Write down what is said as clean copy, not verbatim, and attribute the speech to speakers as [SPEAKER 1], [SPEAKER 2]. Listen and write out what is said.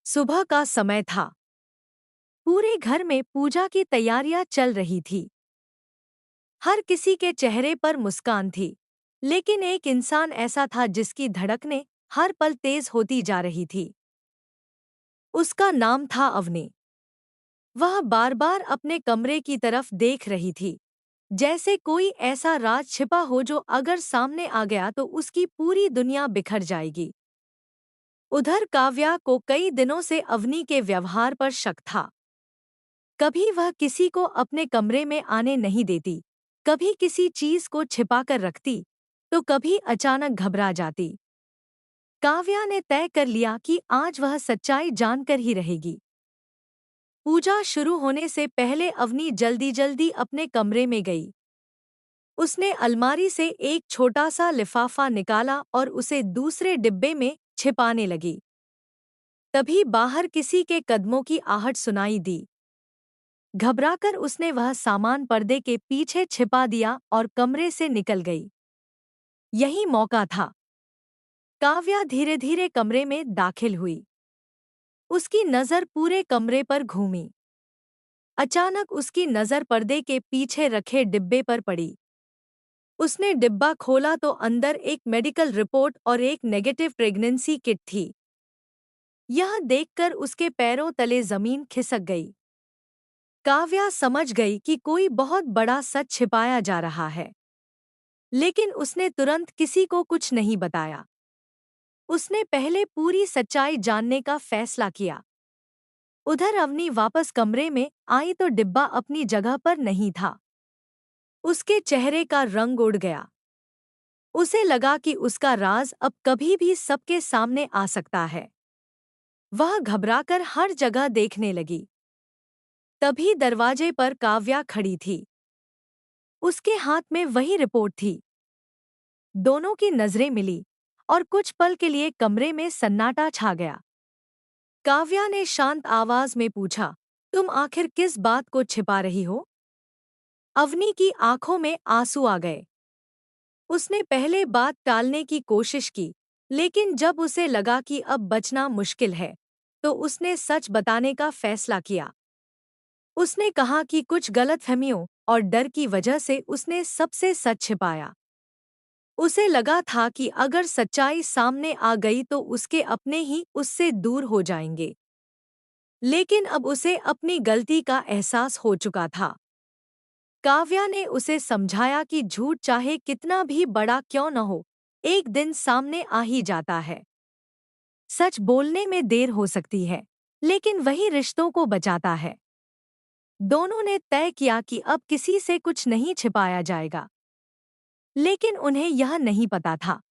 [SPEAKER 1] सुबह का समय था। पूरे घर में पूजा की तैयारियां चल रही थी। हर किसी के चेहरे पर मुस्कान थी। लेकिन एक इंसान ऐसा था जिसकी धड़कनें हर पल तेज होती जा रही थी। उसका नाम था अवनी। वह बार बार अपने कमरे की तरफ देख रही थी, जैसे कोई ऐसा राज छिपा हो जो अगर सामने आ गया तो उसकी पूरी दुनिया बिखर जाएगी। उधर काव्या को कई दिनों से अवनी के व्यवहार पर शक था। कभी वह किसी को अपने कमरे में आने नहीं देती, कभी किसी चीज को छिपाकर रखती, तो कभी अचानक घबरा जाती। काव्या ने तय कर लिया कि आज वह सच्चाई जानकर ही रहेगी। पूजा शुरू होने से पहले अवनी जल्दी जल्दी अपने कमरे में गई। उसने अलमारी से एक छोटा सा लिफाफा निकाला और उसे दूसरे डिब्बे में छिपाने लगी। तभी बाहर किसी के कदमों की आहट सुनाई दी। घबराकर उसने वह सामान पर्दे के पीछे छिपा दिया और कमरे से निकल गई। यही मौका था। काव्या धीरे धीरे कमरे में दाखिल हुई। उसकी नजर पूरे कमरे पर घूमी। अचानक उसकी नजर पर्दे के पीछे रखे डिब्बे पर पड़ी। उसने डिब्बा खोला तो अंदर एक मेडिकल रिपोर्ट और एक नेगेटिव प्रेगनेंसी किट थी। यह देखकर उसके पैरों तले जमीन खिसक गई। काव्या समझ गई कि कोई बहुत बड़ा सच छिपाया जा रहा है। लेकिन उसने तुरंत किसी को कुछ नहीं बताया। उसने पहले पूरी सच्चाई जानने का फैसला किया। उधर अवनी वापस कमरे में आई तो डिब्बा अपनी जगह पर नहीं था। उसके चेहरे का रंग उड़ गया। उसे लगा कि उसका राज अब कभी भी सबके सामने आ सकता है। वह घबराकर हर जगह देखने लगी। तभी दरवाजे पर काव्या खड़ी थी। उसके हाथ में वही रिपोर्ट थी। दोनों की नजरें मिली और कुछ पल के लिए कमरे में सन्नाटा छा गया। काव्या ने शांत आवाज में पूछा, तुम आखिर किस बात को छिपा रही हो? अवनी की आंखों में आंसू आ गए। उसने पहले बात टालने की कोशिश की, लेकिन जब उसे लगा कि अब बचना मुश्किल है, तो उसने सच बताने का फैसला किया। उसने कहा कि कुछ गलतफहमियों और डर की वजह से उसने सबसे सच छिपाया। उसे लगा था कि अगर सच्चाई सामने आ गई तो उसके अपने ही उससे दूर हो जाएंगे। लेकिन अब उसे अपनी गलती का एहसास हो चुका था। काव्या ने उसे समझाया कि झूठ चाहे कितना भी बड़ा क्यों न हो, एक दिन सामने आ ही जाता है। सच बोलने में देर हो सकती है, लेकिन वही रिश्तों को बचाता है। दोनों ने तय किया कि अब किसी से कुछ नहीं छिपाया जाएगा। लेकिन उन्हें यह नहीं पता था